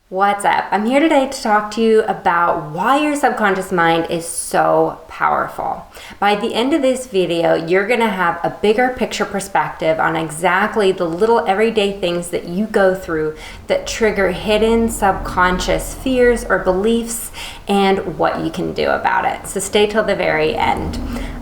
What's up? I'm here today to talk to you about why your subconscious mind is so powerful. By the end of this video, you're going to have a bigger picture perspective on exactly the little everyday things that you go through that trigger hidden subconscious fears or beliefs and what you can do about it. So stay till the very end.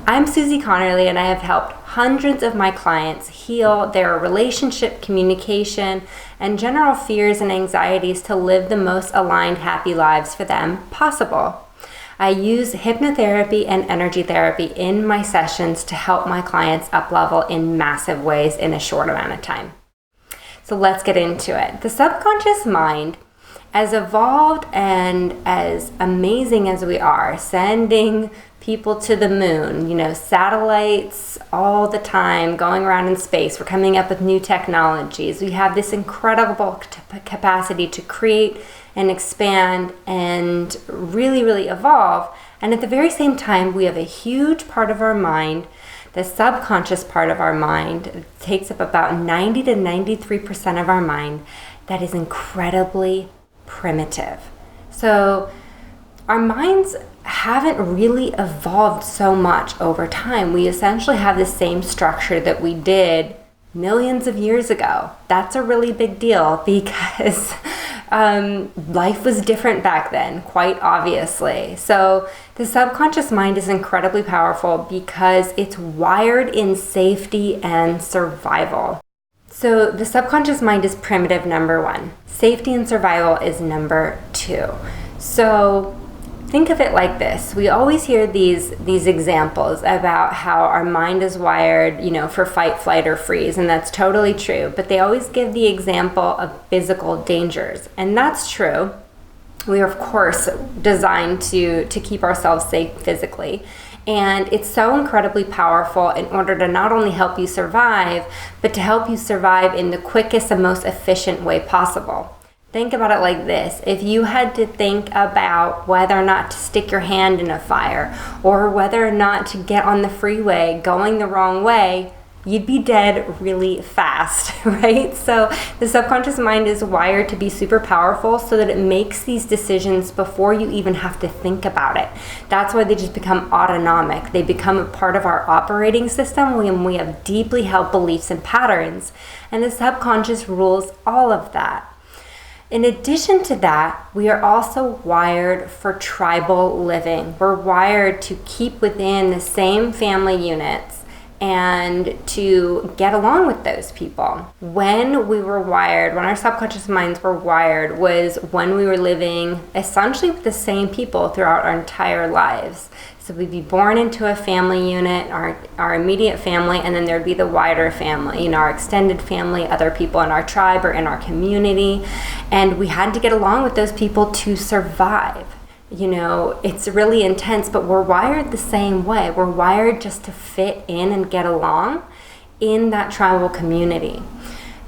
I'm Susie Connerly, and I have helped hundreds of my clients heal their relationship, communication, and general fears and anxieties to live the most aligned, happy lives for them possible. I use hypnotherapy and energy therapy in my sessions to help my clients up-level in massive ways in a short amount of time. So let's get into it. The subconscious mind, as evolved and as amazing as we are, sending people to the moon, satellites all the time, going around in space. We're coming up with new technologies. We have this incredible capacity to create and expand and really, really evolve. And at the very same time, we have a huge part of our mind, the subconscious part of our mind. It takes up about 90 to 93% of our mind that is incredibly primitive. So our minds haven't really evolved so much over time. We essentially have the same structure that we did millions of years ago. That's a really big deal because life was different back then, quite obviously. So the subconscious mind is incredibly powerful because it's wired in safety and survival. So the subconscious mind is primitive, number one. Safety and survival is number two. So think of it like this. We always hear these examples about how our mind is wired, for fight, flight, or freeze, and that's totally true. But they always give the example of physical dangers, and that's true. We are, of course, designed to keep ourselves safe physically. And it's so incredibly powerful in order to not only help you survive, but to help you survive in the quickest and most efficient way possible. Think about it like this. If you had to think about whether or not to stick your hand in a fire or whether or not to get on the freeway going the wrong way, you'd be dead really fast, right? So the subconscious mind is wired to be super powerful so that it makes these decisions before you even have to think about it. That's why they just become autonomic. They become a part of our operating system when we have deeply held beliefs and patterns, and the subconscious rules all of that. In addition to that, we are also wired for tribal living. We're wired to keep within the same family units and to get along with those people. When our subconscious minds were wired was when we were living essentially with the same people throughout our entire lives. So we'd be born into a family unit, our immediate family, and then there'd be the wider family, our extended family, other people in our tribe or in our community. And we had to get along with those people to survive. It's really intense, but we're wired the same way. We're wired just to fit in and get along in that tribal community.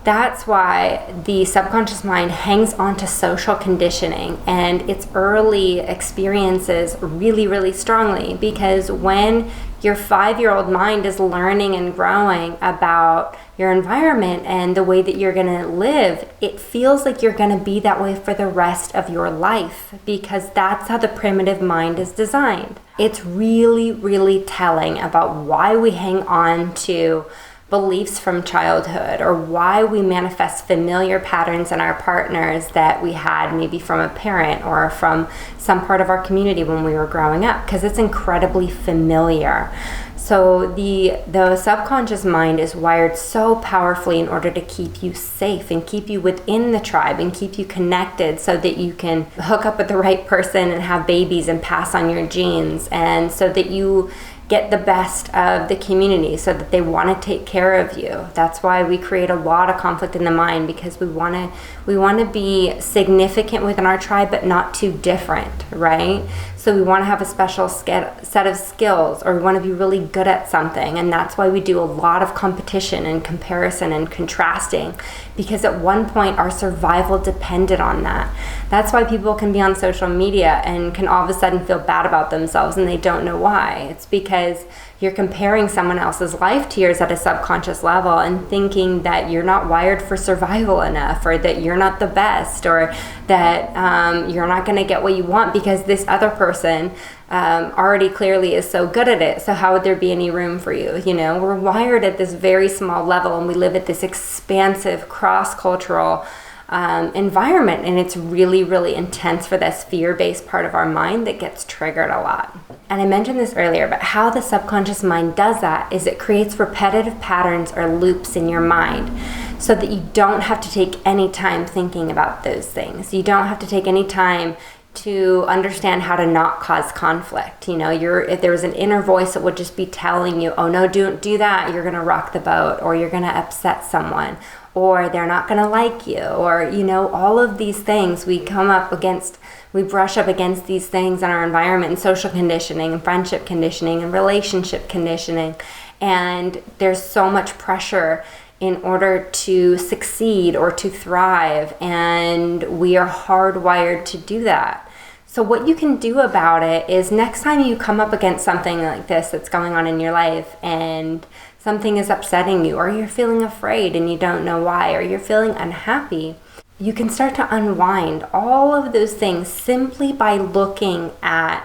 That's why the subconscious mind hangs on to social conditioning and its early experiences really, really strongly, because when your 5-year-old mind is learning and growing about your environment and the way that you're going to live, it feels like you're going to be that way for the rest of your life, because that's how the primitive mind is designed. It's really, really telling about why we hang on to beliefs from childhood, or why we manifest familiar patterns in our partners that we had maybe from a parent or from some part of our community when we were growing up, because it's incredibly familiar. So the subconscious mind is wired so powerfully in order to keep you safe and keep you within the tribe and keep you connected so that you can hook up with the right person and have babies and pass on your genes, and so that you get the best of the community, so that they want to take care of you. That's why we create a lot of conflict in the mind, because we want to be significant within our tribe, but not too different, right? So we want to have a special set of skills, or we want to be really good at something, and that's why we do a lot of competition and comparison and contrasting, because at one point our survival depended on that. That's why people can be on social media and can all of a sudden feel bad about themselves and they don't know why. It's because you're comparing someone else's life to yours at a subconscious level and thinking that you're not wired for survival enough, or that you're not the best, or that you're not going to get what you want because this other person already clearly is so good at it. So how would there be any room for you? You know, we're wired at this very small level, and we live at this expansive cross-cultural environment, and it's really, really intense for this fear-based part of our mind that gets triggered a lot. And I mentioned this earlier, but how the subconscious mind does that is it creates repetitive patterns or loops in your mind so that you don't have to take any time thinking about those things. You don't have to take any time to understand how to not cause conflict. You know, if there was an inner voice that would just be telling you, oh no, don't do that, you're gonna rock the boat, or you're gonna upset someone, or they're not gonna like you, or, you know, all of these things we brush up against these things in our environment, and social conditioning and friendship conditioning and relationship conditioning. And there's so much pressure in order to succeed or to thrive, and we are hardwired to do that. So what you can do about it is, next time you come up against something like this that's going on in your life, and something is upsetting you, or you're feeling afraid and you don't know why, or you're feeling unhappy, you can start to unwind all of those things simply by looking at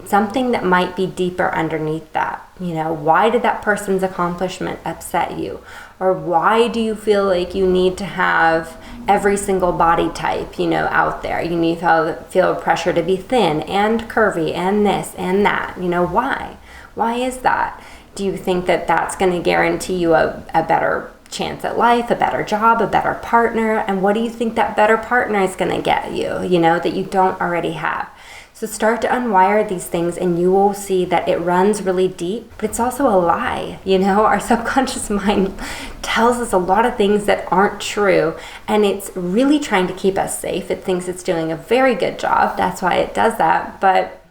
something that might be deeper underneath that. You know, why did that person's accomplishment upset you? Or why do you feel like you need to have every single body type, you know, out there? You need to feel pressure to be thin and curvy and this and that. You know, why? Why is that? Do you think that that's going to guarantee you a better chance at life, a better job, a better partner? And what do you think that better partner is going to get you, you know, that you don't already have? So start to unwire these things, and you will see that it runs really deep, but it's also a lie. You know, our subconscious mind tells us a lot of things that aren't true, and it's really trying to keep us safe. It thinks it's doing a very good job. That's why it does that. But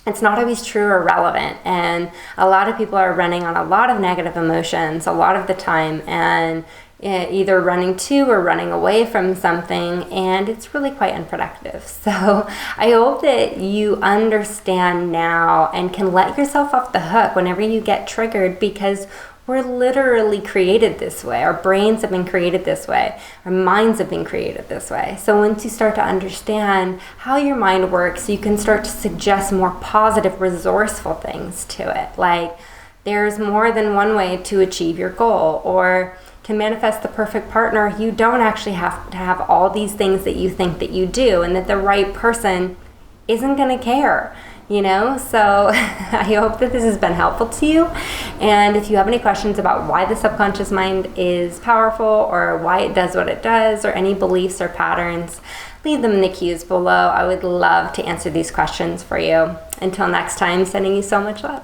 it's not always true or relevant. And a lot of people are running on a lot of negative emotions a lot of the time, and either running to or running away from something, and it's really quite unproductive. So I hope that you understand now and can let yourself off the hook whenever you get triggered, because we're literally created this way. Our brains have been created this way. Our minds have been created this way. So once you start to understand how your mind works, you can start to suggest more positive, resourceful things to it. Like, there's more than one way to achieve your goal, or to manifest the perfect partner, you don't actually have to have all these things that you think that you do, and that the right person isn't going to care, you know? So I hope that this has been helpful to you. And if you have any questions about why the subconscious mind is powerful, or why it does what it does, or any beliefs or patterns, leave them in the cues below. I would love to answer these questions for you. Until next time, sending you so much love.